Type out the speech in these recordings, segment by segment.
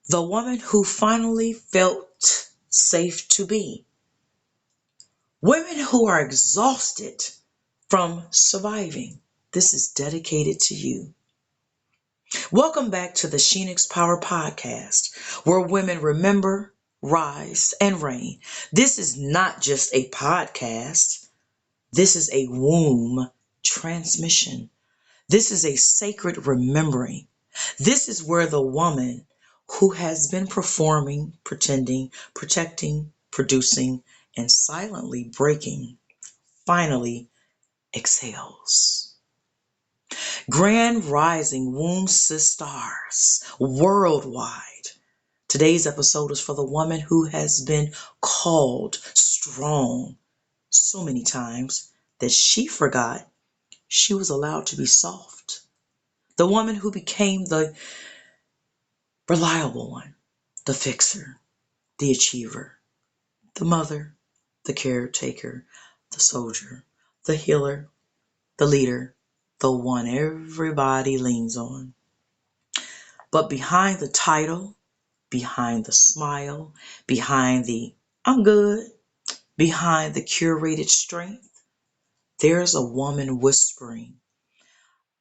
The woman who finally felt safe to be. Women who are exhausted from surviving. This is dedicated to you. Welcome back to the SHENIXPWR Podcast, where women remember, rise, and reign. This is not just a podcast. This is a womb transmission. This is a sacred remembering. This is where the woman who has been performing, pretending, protecting, producing, and silently breaking finally exhales. Grand Rising Womb Sisters worldwide. Today's episode is for the woman who has been called strong so many times that she forgot she was allowed to be soft. The woman who became the reliable one, the fixer, the achiever, the mother, the caretaker, the soldier, the healer, the leader, the one everybody leans on. But behind the title, behind the smile, behind the I'm good, behind the curated strength, there's a woman whispering,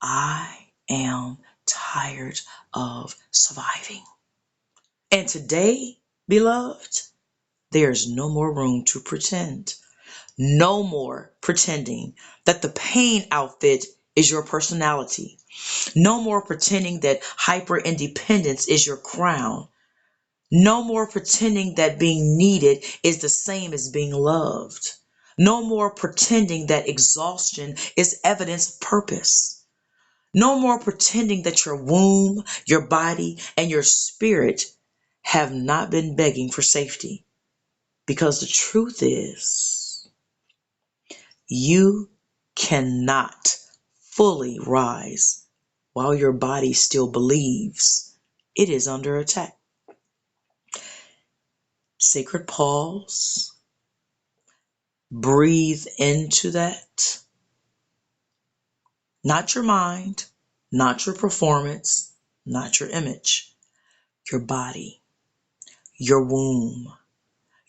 I am tired of surviving. And today, beloved, there's no more room to pretend. No more pretending that the pain outfit is your personality. No more pretending that hyper independence is your crown. No more pretending that being needed is the same as being loved. No more pretending that exhaustion is evidence of purpose. No more pretending that your womb, your body, and your spirit have not been begging for safety. Because the truth is, you cannot fully rise while your body still believes it is under attack. Sacred pause. Breathe into that. Not your mind, not your performance, not your image. Your body, your womb,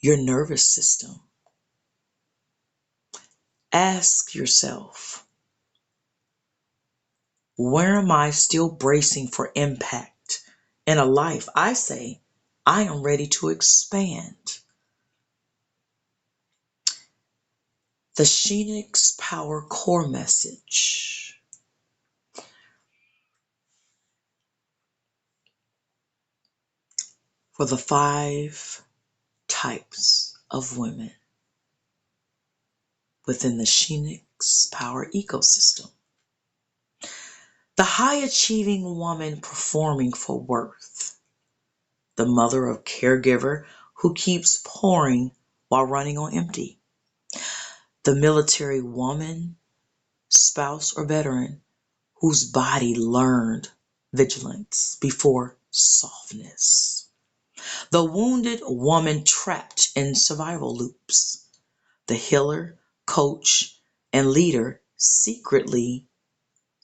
your nervous system. Ask yourself, where am I still bracing for impact in a life I say I am ready to expand? The SHENIXPWR core message. For the 5 types of women within the SHENIXPWR ecosystem. The high-achieving woman performing for worth. The mother of caregiver who keeps pouring while running on empty. The military woman, spouse, or veteran whose body learned vigilance before softness. The wounded woman trapped in survival loops. The healer, coach, and leader secretly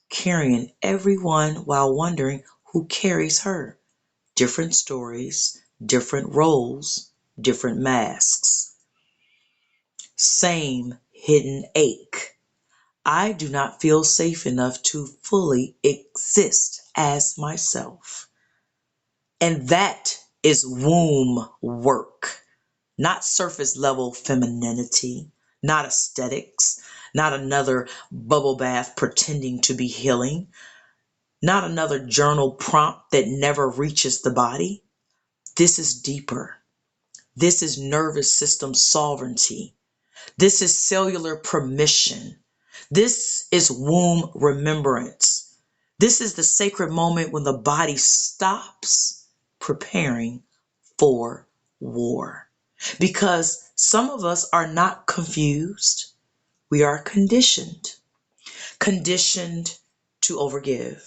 carrying everyone while wondering who carries her. Different stories, different roles, different masks. Same hidden ache. I do not feel safe enough to fully exist as myself. And that is womb work, not surface level femininity, not aesthetics, not another bubble bath pretending to be healing, not another journal prompt that never reaches the body. This is deeper. This is nervous system sovereignty. This is cellular permission. This is womb remembrance. This is the sacred moment when the body stops preparing for war. Because some of us are not confused. We are conditioned. Conditioned to overgive.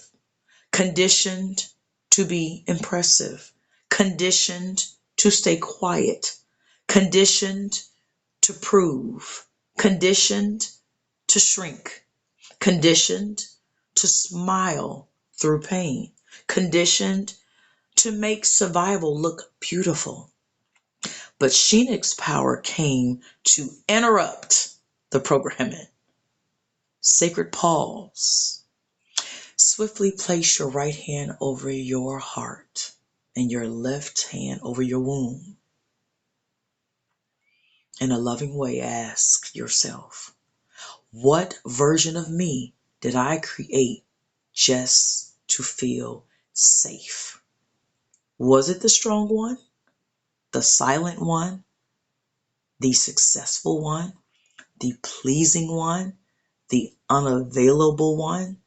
Conditioned to be impressive. Conditioned to stay quiet. Conditioned to prove. Conditioned to shrink. Conditioned to smile through pain. Conditioned to make survival look beautiful. But SHENIXPWR came to interrupt the programming. Sacred pause. Swiftly place your right hand over your heart and your left hand over your womb. In a loving way, ask yourself, what version of me did I create just to feel safe? Was it the strong one, the silent one, the successful one, the pleasing one, the unavailable one,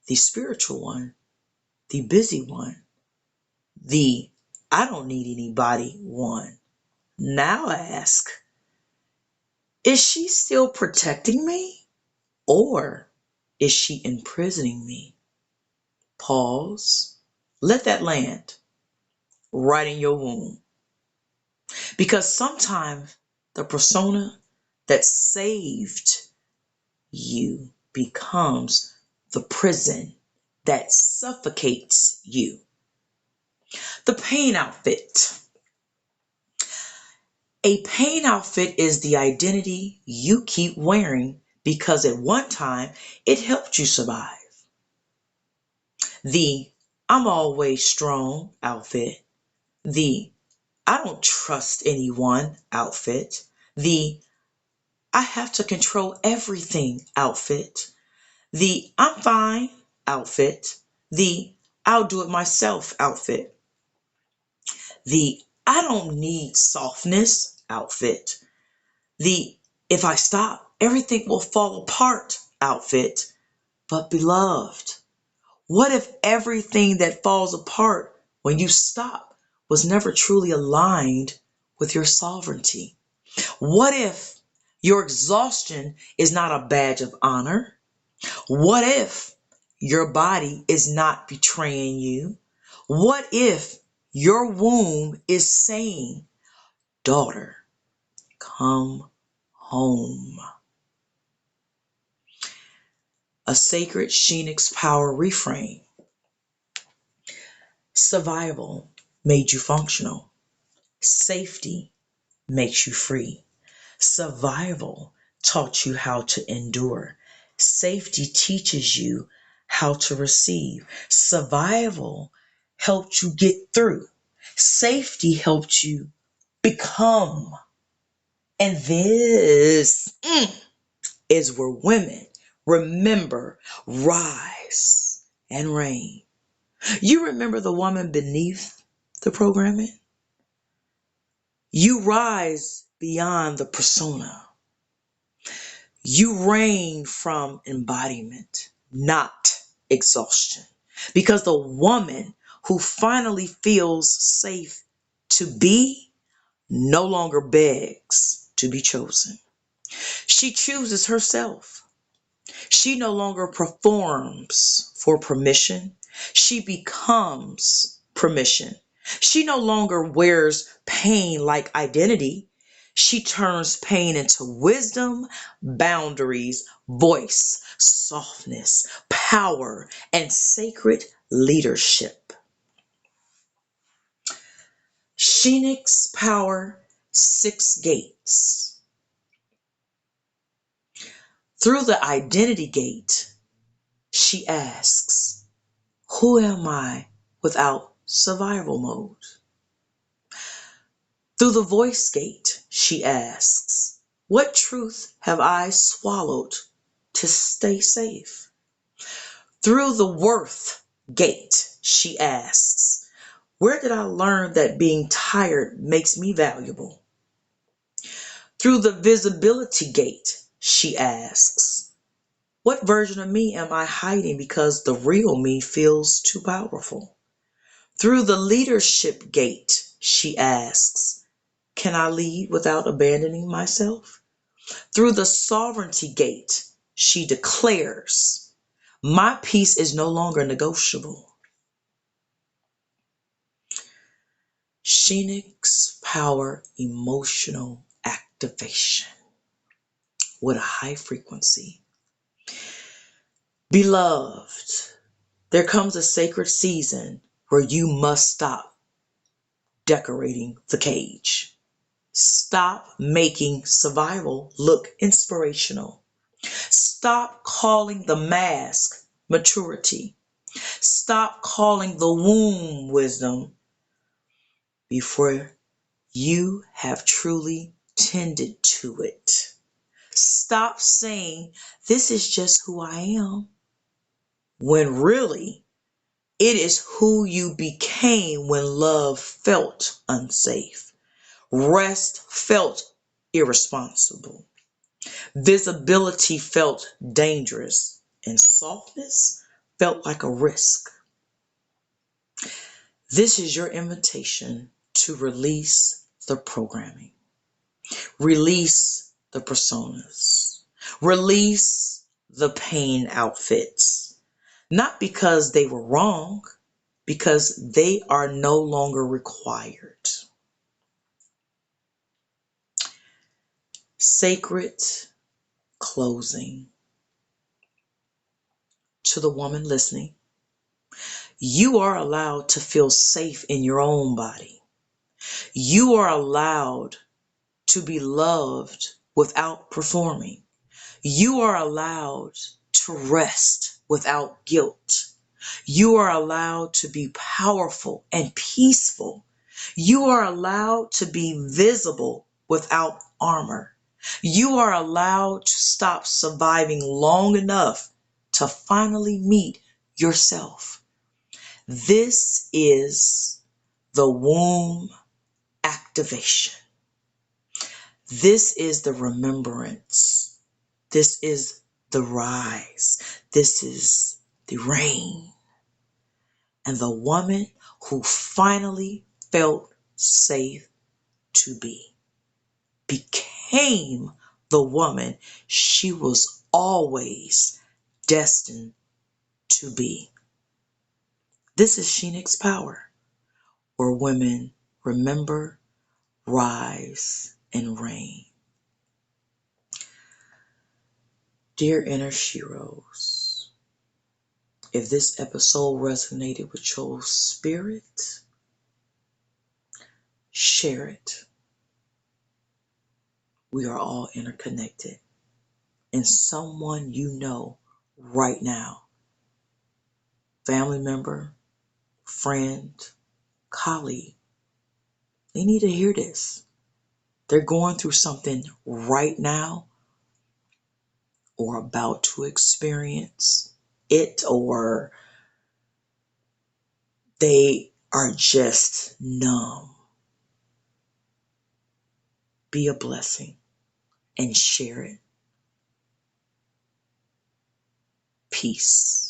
the spiritual one, the busy one, the I don't need anybody one? Now ask, is she still protecting me or is she imprisoning me? Pause. Let that land right in your womb. Because sometimes the persona that saved you becomes the prison that suffocates you. The pain outfit. A pain outfit is the identity you keep wearing because at one time it helped you survive. The I'm always strong outfit. The I don't trust anyone outfit. The I have to control everything outfit. The I'm fine outfit. The I'll do it myself outfit. The I don't need softness outfit. The if I stop, everything will fall apart outfit. But beloved, what if everything that falls apart when you stop was never truly aligned with your sovereignty? What if your exhaustion is not a badge of honor? What if your body is not betraying you? What if your womb is saying, daughter, come home? A sacred SHENIXPWR reframe. Survival made you functional. Safety makes you free. Survival taught you how to endure. Safety teaches you how to receive. Survival helped you get through. Safety helped you become. And this is where women remember, rise, and reign. You remember the woman beneath the programming? You rise beyond the persona. You reign from embodiment, not exhaustion. Because the woman who finally feels safe to be no longer begs to be chosen. She chooses herself. She no longer performs for permission. She becomes permission. She no longer wears pain like identity. She turns pain into wisdom, boundaries, voice, softness, power, and sacred leadership. SHENIXPWR 6 gates. Through the identity gate, she asks, who am I without survival mode? Through the voice gate, she asks, what truth have I swallowed to stay safe? Through the worth gate, she asks, where did I learn that being tired makes me valuable? Through the visibility gate, she asks, what version of me am I hiding because the real me feels too powerful? Through the leadership gate, she asks, can I lead without abandoning myself? Through the sovereignty gate, she declares, my peace is no longer negotiable. SHENIXPWR emotional activation with a high frequency. Beloved, there comes a sacred season where you must stop decorating the cage. Stop making survival look inspirational. Stop calling the mask maturity. Stop calling the womb wisdom before you have truly tended to it. Stop saying, this is just who I am, when really it is who you became when love felt unsafe, rest felt irresponsible, visibility felt dangerous, and softness felt like a risk. This is your invitation to release the programming, release the personas, release the pain outfits, not because they were wrong, because they are no longer required. Sacred closing. To the woman listening, you are allowed to feel safe in your own body. You are allowed to be loved without performing. You are allowed to rest without guilt. You are allowed to be powerful and peaceful. You are allowed to be visible without armor. You are allowed to stop surviving long enough to finally meet yourself. This is the womb activation. This is the remembrance. This is the rise. This is the reign. And the woman who finally felt safe to be became the woman she was always destined to be. This is SHENIXPWR, where women remember, rise, and reign. Dear Inner Sheroes, if this episode resonated with your spirit, share it. We are all interconnected. And someone you know right now, family member, friend, colleague, they need to hear this. They're going through something right now or about to experience it, or they are just numb. Be a blessing and share it. Peace.